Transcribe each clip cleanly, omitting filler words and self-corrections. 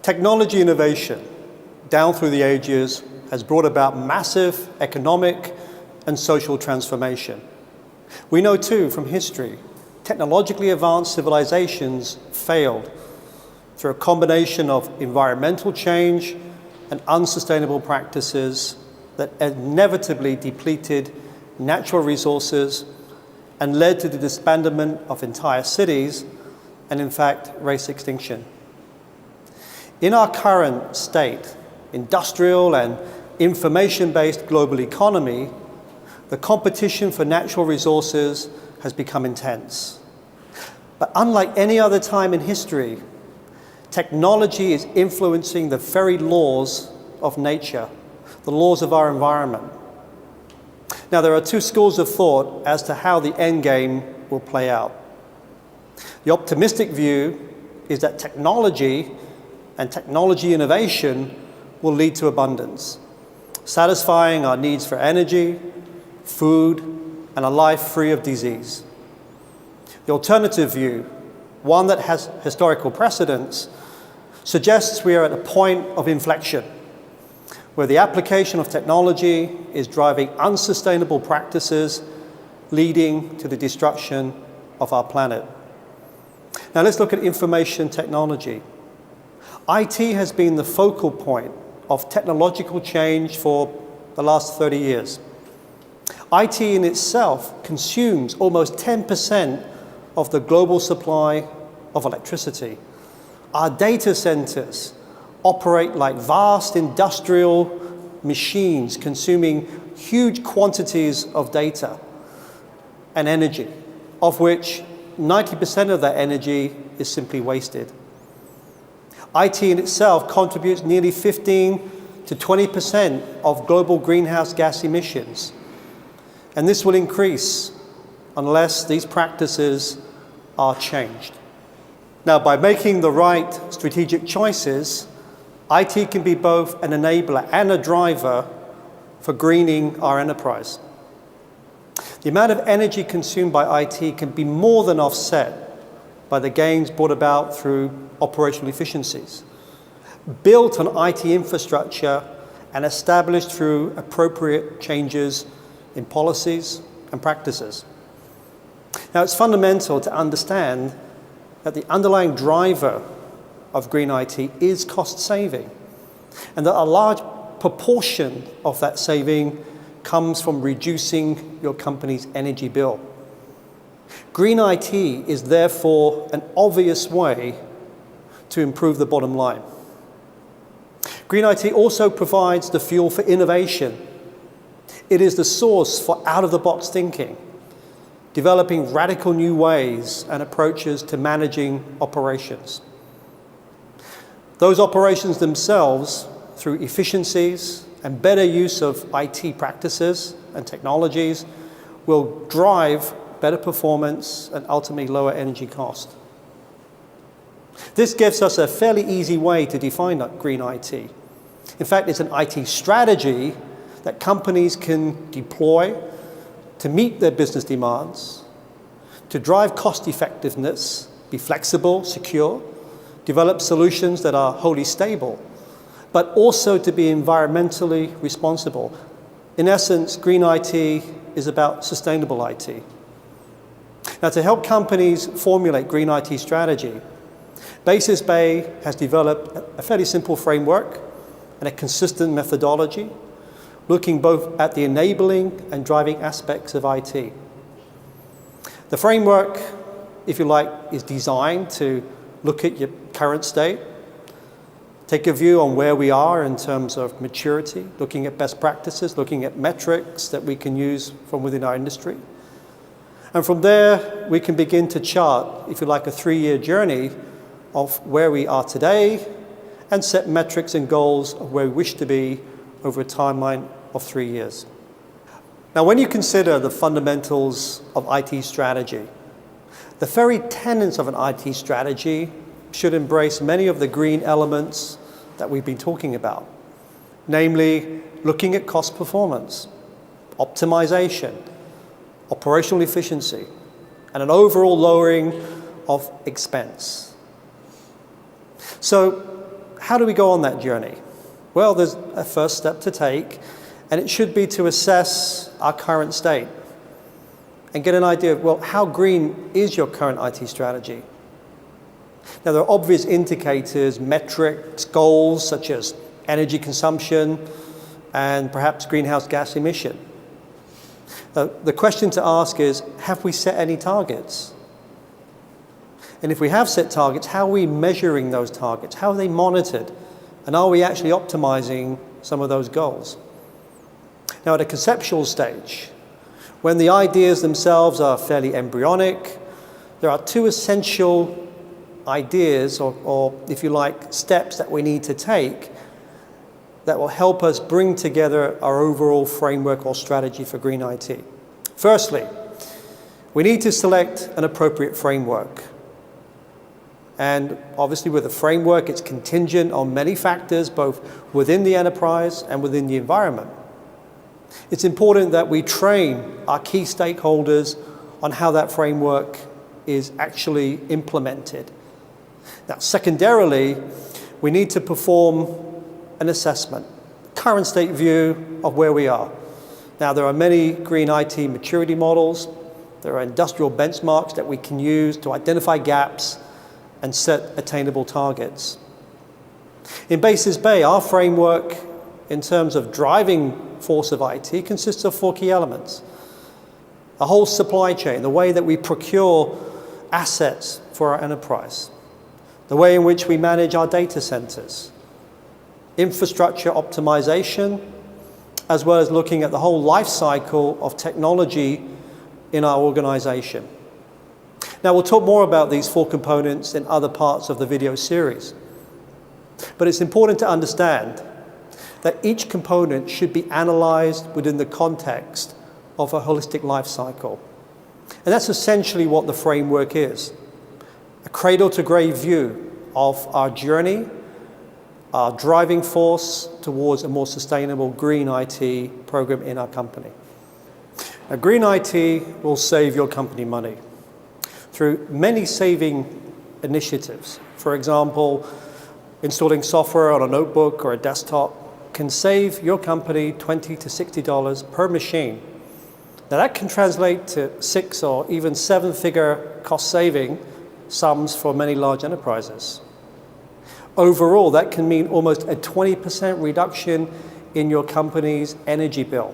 Technology innovation, down through the ages, has brought about massive economic and social transformation. We know too from history, technologically advanced civilizations failed through a combination of environmental change and unsustainable practices that inevitably depleted natural resources and led to the disbandment of entire cities and, in fact, race extinction. In our current state, industrial and information-based global economy, the competition for natural resources has become intense. But unlike any other time in history, technology is influencing the very laws of nature, the laws of our environment. Now, there are two schools of thought as to how the end game will play out. The optimistic view is that technology and technology innovation will lead to abundance, satisfying our needs for energy, food, and a life free of disease. The alternative view, one that has historical precedents, suggests we are at a point of inflection, where the application of technology is driving unsustainable practices, leading to the destruction of our planet. Now let's look at information technology. IT has been the focal point of technological change for the last 30 years. IT in itself consumes almost 10% of the global supply of electricity. Our data centers operate like vast industrial machines consuming huge quantities of data and energy, of which 90% of that energy is simply wasted. IT in itself contributes nearly 15 to 20% of global greenhouse gas emissions. And this will increase unless these practices are changed. Now, by making the right strategic choices, IT can be both an enabler and a driver for greening our enterprise. The amount of energy consumed by IT can be more than offset by the gains brought about through operational efficiencies, built on IT infrastructure and established through appropriate changes in policies and practices. Now, it's fundamental to understand that the underlying driver of green IT is cost saving, and that a large proportion of that saving comes from reducing your company's energy bill. Green IT is therefore an obvious way to improve the bottom line. Green IT also provides the fuel for innovation. It is the source for out-of-the-box thinking, developing radical new ways and approaches to managing operations. Those operations themselves, through efficiencies and better use of IT practices and technologies, will drive better performance and ultimately lower energy cost. This gives us a fairly easy way to define green IT. In fact, it's an IT strategy that companies can deploy to meet their business demands, to drive cost effectiveness, be flexible, secure, develop solutions that are wholly stable, but also to be environmentally responsible. In essence, green IT is about sustainable IT. Now, to help companies formulate green IT strategy, Basis Bay has developed a fairly simple framework and a consistent methodology, looking both at the enabling and driving aspects of IT. The framework, if you like, is designed to look at your current state, take a view on where we are in terms of maturity, looking at best practices, looking at metrics that we can use from within our industry. And from there, we can begin to chart, if you like, a 3-year journey of where we are today and set metrics and goals of where we wish to be over a timeline of 3 years. Now, when you consider the fundamentals of IT strategy, the very tenets of an IT strategy should embrace many of the green elements that we've been talking about, namely looking at cost performance, optimization, operational efficiency, and an overall lowering of expense. So, how do we go on that journey? Well, there's a first step to take, and it should be to assess our current state and get an idea of, well, how green is your current IT strategy? Now, there are obvious indicators, metrics, goals, such as energy consumption and perhaps greenhouse gas emission. The question to ask is, have we set any targets? And if we have set targets, how are we measuring those targets? How are they monitored? And are we actually optimizing some of those goals? Now, at a conceptual stage, when the ideas themselves are fairly embryonic, there are two essential ideas, or if you like, steps that we need to take that will help us bring together our overall framework or strategy for green IT. Firstly, we need to select an appropriate framework. And obviously with a framework, it's contingent on many factors, both within the enterprise and within the environment. It's important that we train our key stakeholders on how that framework is actually implemented. Now, secondarily, we need to perform an assessment, current state view of where we are. Now, there are many green IT maturity models. There are industrial benchmarks that we can use to identify gaps and set attainable targets. In Basis Bay, our framework in terms of driving force of IT consists of 4 key elements. The whole supply chain, the way that we procure assets for our enterprise, the way in which we manage our data centers, infrastructure optimization, as well as looking at the whole life cycle of technology in our organization. Now, we'll talk more about these 4 components in other parts of the video series. But it's important to understand that each component should be analyzed within the context of a holistic life cycle. And that's essentially what the framework is. A cradle-to-grave view of our journey, our driving force towards a more sustainable green IT program in our company. Now, green IT will save your company money through many saving initiatives. For example, installing software on a notebook or a desktop can save your company $20 to $60 per machine. Now that can translate to 6 or even 7-figure cost saving sums for many large enterprises. Overall, that can mean almost a 20% reduction in your company's energy bill.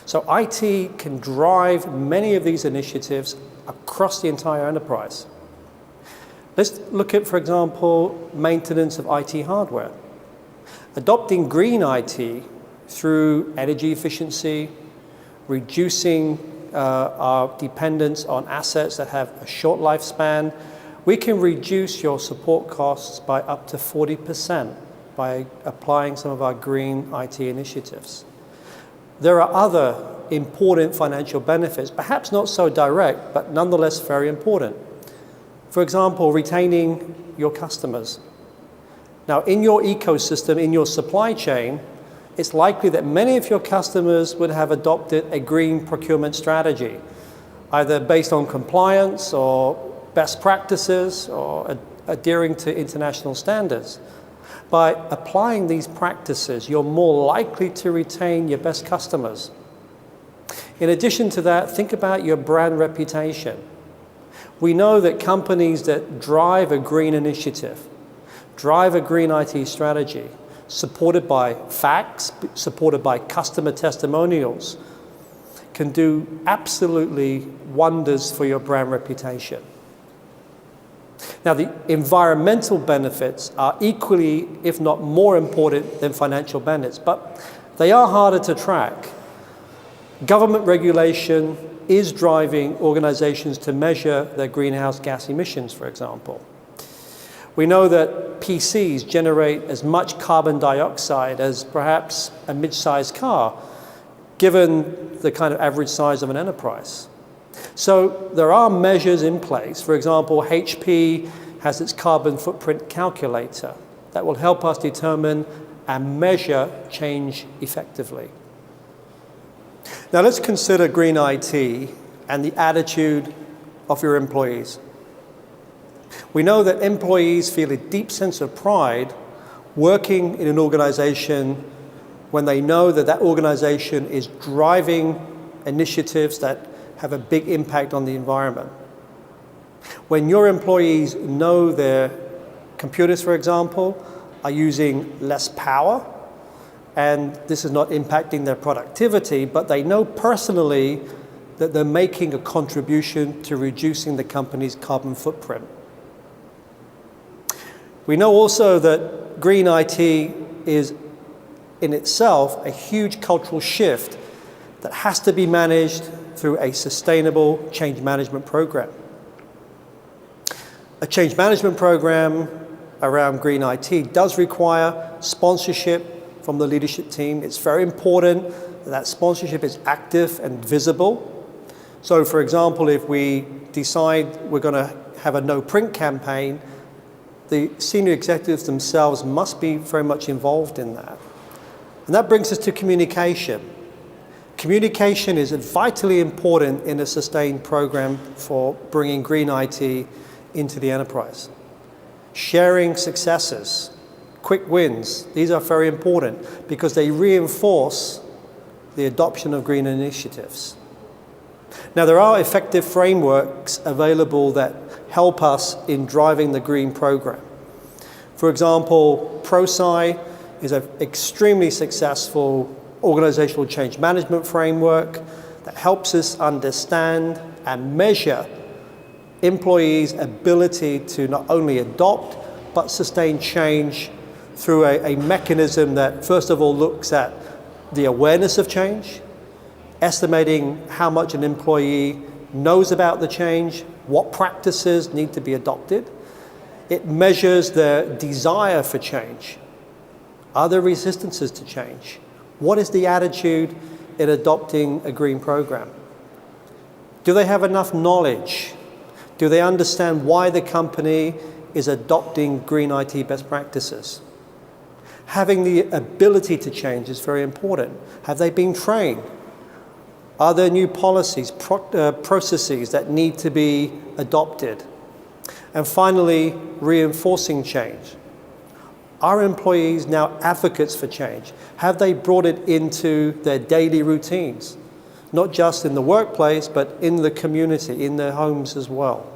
So IT can drive many of these initiatives across the entire enterprise. Let's look at, for example, maintenance of IT hardware. Adopting green IT through energy efficiency, reducing our dependence on assets that have a short lifespan, we can reduce your support costs by up to 40% by applying some of our green IT initiatives. There are other important financial benefits, perhaps not so direct, but nonetheless very important. For example, retaining your customers. Now, in your ecosystem, in your supply chain, it's likely that many of your customers would have adopted a green procurement strategy, either based on compliance or best practices or adhering to international standards. By applying these practices, you're more likely to retain your best customers. In addition to that, think about your brand reputation. We know that companies that drive a green initiative, drive a green IT strategy, supported by facts, supported by customer testimonials, can do absolutely wonders for your brand reputation. Now, the environmental benefits are equally, if not more important than financial benefits, but they are harder to track. Government regulation is driving organizations to measure their greenhouse gas emissions, for example. We know that PCs generate as much carbon dioxide as perhaps a mid-sized car, given the kind of average size of an enterprise. So there are measures in place. For example, HP has its carbon footprint calculator that will help us determine and measure change effectively. Now let's consider green IT and the attitude of your employees. We know that employees feel a deep sense of pride working in an organization when they know that that organization is driving initiatives that have a big impact on the environment. When your employees know their computers, for example, are using less power, and this is not impacting their productivity, but they know personally that they're making a contribution to reducing the company's carbon footprint. We know also that green IT is in itself a huge cultural shift that has to be managed through a sustainable change management program. A change management program around green IT does require sponsorship from the leadership team. It's very important that that sponsorship is active and visible. So for example, if we decide we're going to have a no print campaign, the senior executives themselves must be very much involved in that. And that brings us to communication. Communication is vitally important in a sustained program for bringing green IT into the enterprise. Sharing successes, quick wins, these are very important because they reinforce the adoption of green initiatives. Now, there are effective frameworks available that help us in driving the green program. For example, ProSci is an extremely successful organizational change management framework that helps us understand and measure employees' ability to not only adopt but sustain change through a mechanism that first of all looks at the awareness of change, estimating how much an employee knows about the change, what practices need to be adopted. It measures their desire for change. Are there resistances to change? What is the attitude in adopting a green program? Do they have enough knowledge? Do they understand why the company is adopting green IT best practices? Having the ability to change is very important. Have they been trained? Are there new policies, processes that need to be adopted? And finally, reinforcing change. Are employees now advocates for change? Have they brought it into their daily routines? Not just in the workplace, but in the community, in their homes as well.